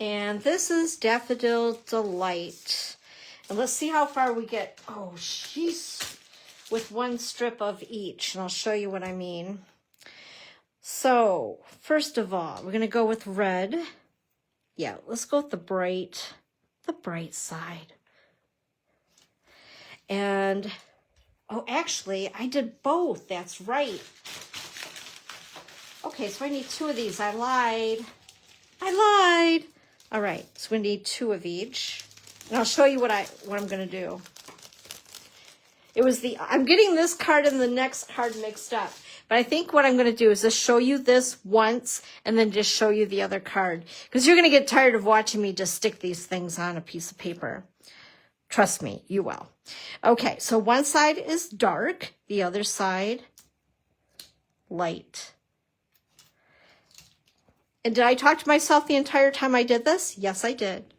A: and this is Daffodil Delight. And let's see how far we get. Oh, jeez. With one strip of each, and I'll show you what I mean. So first of all, we're going to go with red. Yeah, let's go with the bright side. And, oh, actually, I did both. That's right. Okay, so I need 2 of these. I lied. All right, so we need 2 of each. And I'll show you what I'm going to do. It was I'm getting this card and the next card mixed up. But I think what I'm going to do is just show you this once and then just show you the other card. Because you're going to get tired of watching me just stick these things on a piece of paper. Trust me, you will. Okay, so one side is dark, the other side light. And did I talk to myself the entire time I did this? Yes, I did.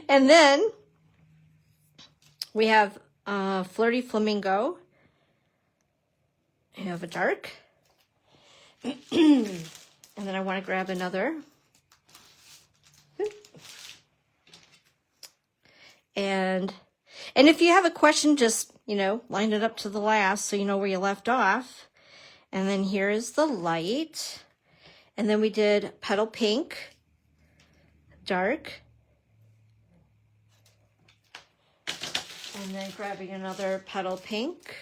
A: And then we have Flirty Flamingo. You have a dark. And then I want to grab another. And if you have a question, just, line it up to the last so you know where you left off. And then here is the light. And then we did Petal Pink, dark. And then grabbing another Petal Pink.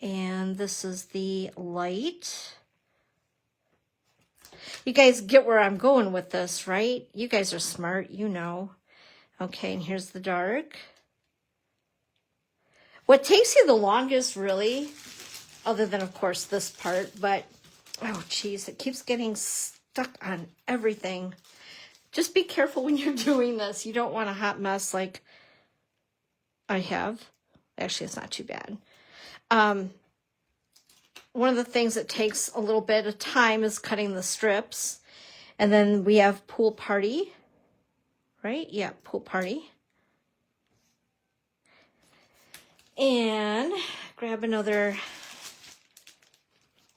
A: And this is the light. You guys get where I'm going with this, right? You guys are smart, you know. Okay, and here's the dark. What takes you the longest, really, other than, of course, this part, but, oh, geez, it keeps getting stuck on everything. Just be careful when you're doing this. You don't want a hot mess like I have. Actually, it's not too bad. One of the things that takes a little bit of time is cutting the strips. And then we have pool party, right? Yeah, pool party. And grab another,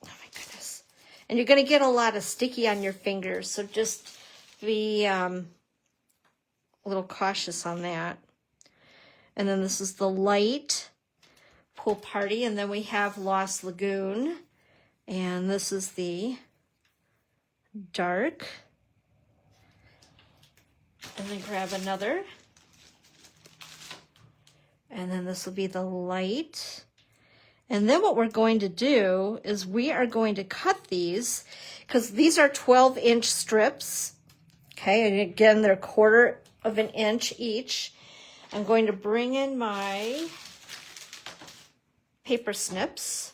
A: oh my goodness. And you're going to get a lot of sticky on your fingers, so just be a little cautious on that. And then this is the light pool party, and then we have Lost Lagoon, and this is the dark. And then grab another. And then this will be the light. And then what we're going to do is we are going to cut these, because these are 12-inch strips. Okay, and again, they're 1/4 of an inch each. I'm going to bring in my paper snips.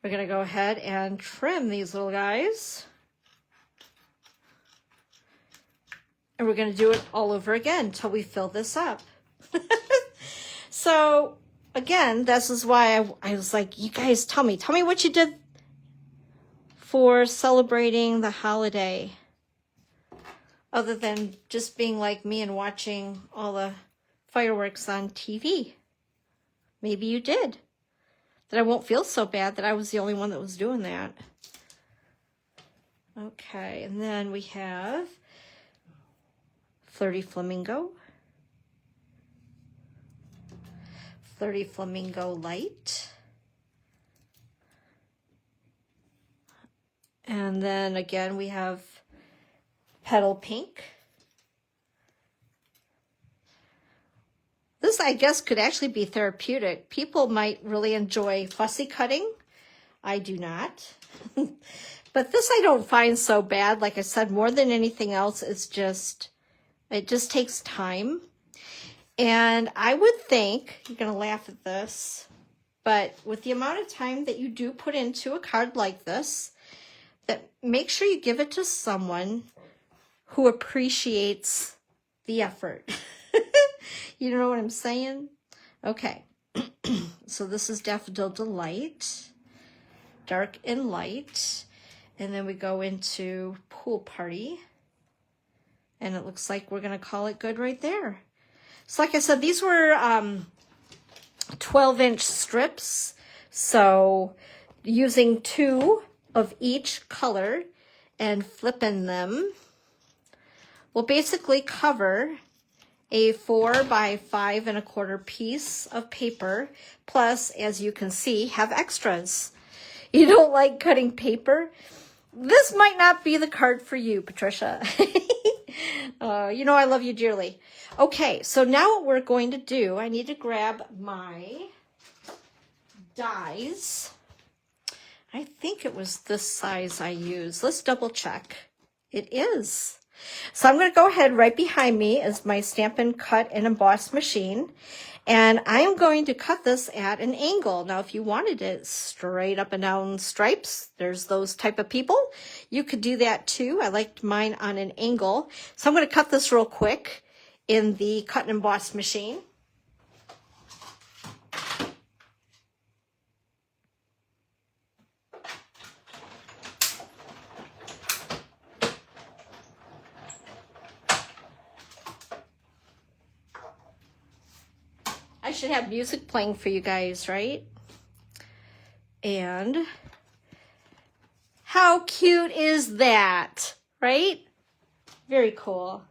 A: We're going to go ahead and trim these little guys. And we're going to do it all over again until we fill this up. So, again, this is why I was like, you guys tell me what you did for celebrating the holiday. Other than just being like me and watching all the fireworks on TV. Maybe you did. That I won't feel so bad that I was the only one that was doing that. Okay, and then we have Flirty Flamingo. Flirty Flamingo Light. And then again we have Petal Pink. This, I guess, could actually be therapeutic. People might really enjoy fussy cutting. I do not. But this I don't find so bad. Like I said, more than anything else, it just takes time. And I would think, you're going to laugh at this, but with the amount of time that you do put into a card like this, that make sure you give it to someone who appreciates the effort. You know what I'm saying? Okay. So this is Daffodil Delight, dark and light. And then we go into Pool Party. And it looks like we're going to call it good right there. So like I said, these were 12-inch strips. So using 2 of each color and flipping them will basically cover a 4 by 5 1/4 piece of paper, plus, as you can see, have extras. You don't like cutting paper? This might not be the card for you, Patricia. You know I love you dearly. Okay, so now what we're going to do, I need to grab my dies. I think it was this size I used. Let's double check. It is. So I'm going to go ahead, right behind me is my Stampin' Cut and Emboss machine. And I'm going to cut this at an angle. Now, if you wanted it straight up and down stripes, there's those type of people. You could do that too. I liked mine on an angle. So I'm going to cut this real quick in the Cut and Emboss machine. I should have music playing for you guys, right? And how cute is that, right? Very cool.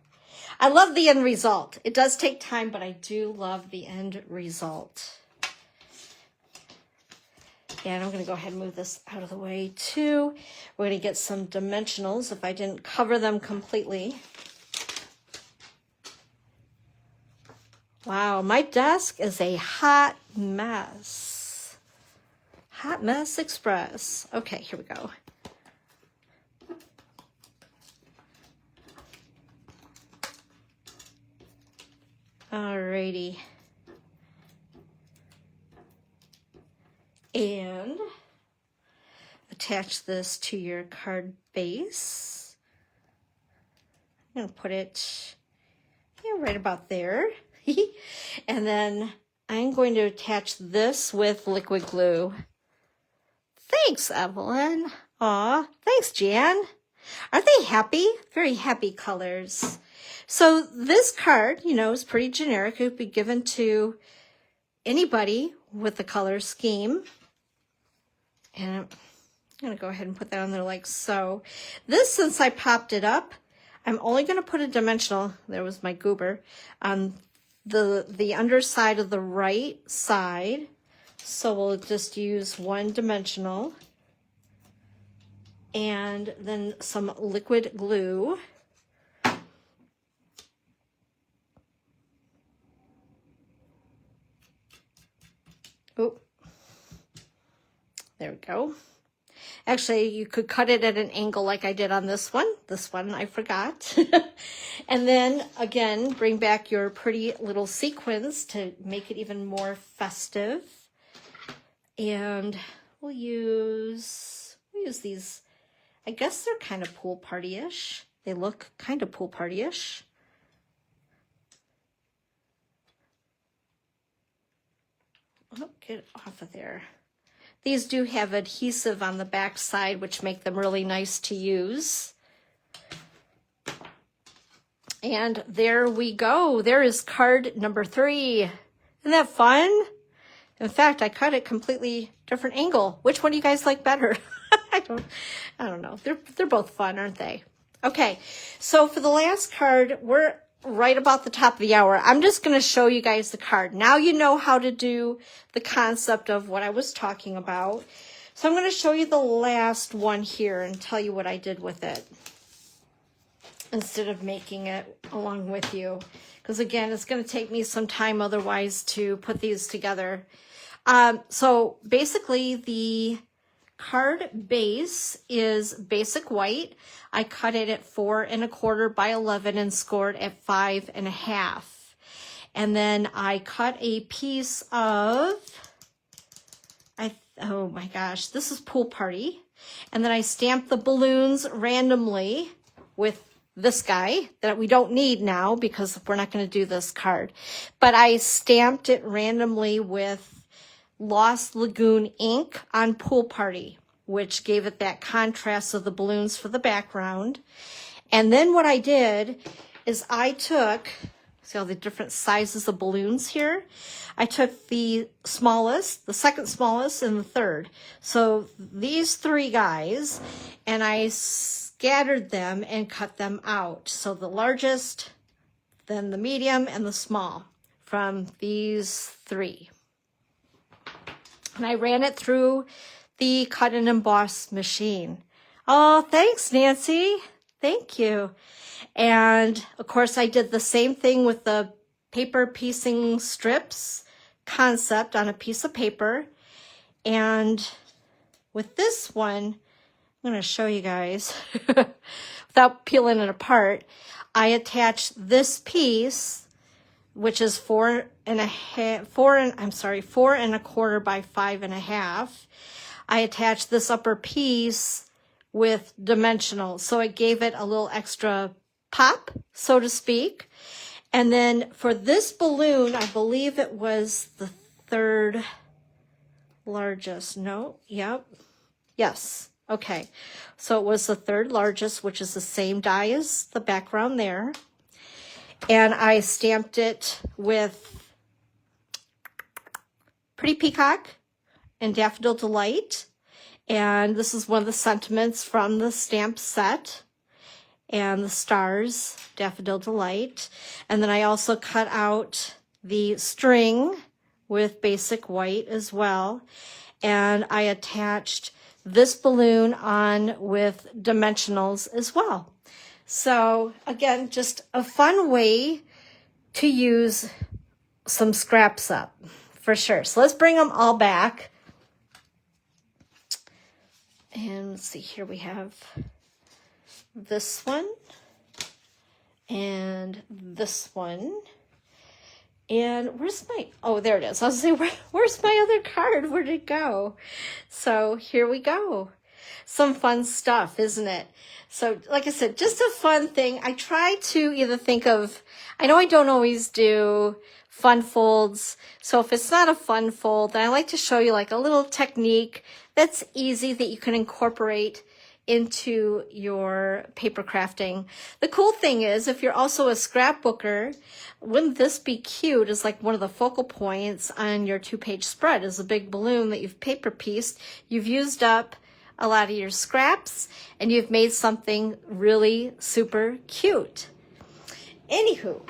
A: I love the end result. It does take time, but I do love the end result. And I'm going to go ahead and move this out of the way too. We're going to get some dimensionals if I didn't cover them completely. Wow, my desk is a hot mess. Hot mess express. Okay, here we go. Alrighty. And attach this to your card base. I'm going to put it right about there. And then I'm going to attach this with liquid glue. Thanks, Evelyn. Aw, thanks, Jan. Aren't they happy? Very happy colors. So this card, you know, is pretty generic. It would be given to anybody with the color scheme. And I'm going to go ahead and put that on there like so. This, since I popped it up, I'm only going to put a dimensional, there was my goober, on the underside of the right side. So we'll just use one dimensional. And then some liquid glue. Oh, there we go. Actually, you could cut it at an angle like I did on this one. This one I forgot. And then, again, bring back your pretty little sequins to make it even more festive. And we'll use these. I guess they're kind of pool party-ish. They look kind of pool party-ish. Oh, get it off of there. These do have adhesive on the back side, which make them really nice to use. And there we go. There is card number 3. Isn't that fun? In fact, I cut it completely different angle. Which one do you guys like better? I don't know. They're both fun, aren't they? Okay, so for the last card, we're right about the top of the hour. I'm just going to show you guys the card. Now you know how to do the concept of what I was talking about. So I'm going to show you the last one here and tell you what I did with it instead of making it along with you. Because again, it's going to take me some time otherwise to put these together. So basically the card base is basic white. I cut it at 4 1/4 by 11 and scored at 5 1/2. And then I cut a piece of, oh my gosh, this is Pool Party. And then I stamped the balloons randomly with this guy that we don't need now because we're not going to do this card. But I stamped it randomly with Lost Lagoon ink on Pool Party, which gave it that contrast of the balloons for the background. And then what I did is I took, see all the different sizes of balloons here? I took the smallest, the second smallest, and the third. So these 3 guys, and I scattered them and cut them out. So the largest, then the medium, and the small from these 3. And I ran it through the cut and emboss machine. Oh, thanks, Nancy. Thank you. And of course, I did the same thing with the paper piecing strips concept on a piece of paper. And with this one, I'm going to show you guys without peeling it apart. I attached this piece, which is 4 1/4 by 5 1/2. I attached this upper piece with dimensionals, so it gave it a little extra pop, so to speak. And then for this balloon, I believe it was the 3rd largest. No, yep, yes, okay. So it was the 3rd largest, which is the same die as the background there. And I stamped it with Pretty Peacock and Daffodil Delight. And this is one of the sentiments from the stamp set. And the stars, Daffodil Delight. And then I also cut out the string with basic white as well. And I attached this balloon on with dimensionals as well. So again, just a fun way to use some scraps up for sure. So let's bring them all back. And let's see, here we have this one and this one. And where's my, oh, there it is. I was saying, where's my other card? Where'd it go? So here we go. Some fun stuff, isn't it? So like I said, just a fun thing. I try to either think of, I know I don't always do fun folds. So if it's not a fun fold, then I like to show you like a little technique that's easy that you can incorporate into your paper crafting. The cool thing is, if you're also a scrapbooker, wouldn't this be cute as like one of the focal points on your 2-page spread is a big balloon that you've paper pieced. You've used up a lot of your scraps and you've made something really super cute. Anywho,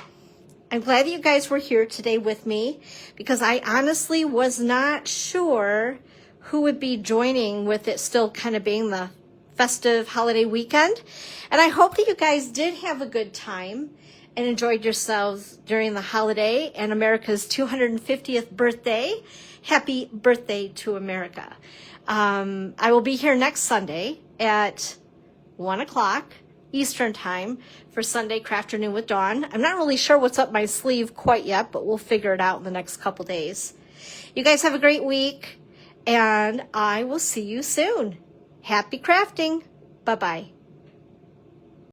A: I'm glad that you guys were here today with me because I honestly was not sure who would be joining with it still kind of being the festive holiday weekend. And I hope that you guys did have a good time and enjoyed yourselves during the holiday and America's 250th birthday. Happy birthday to America. I will be here next Sunday at 1 o'clock Eastern time for Sunday Crafternoon with Dawn. I'm not really sure what's up my sleeve quite yet, but we'll figure it out in the next couple days. You guys have a great week, and I will see you soon. Happy crafting. Bye-bye.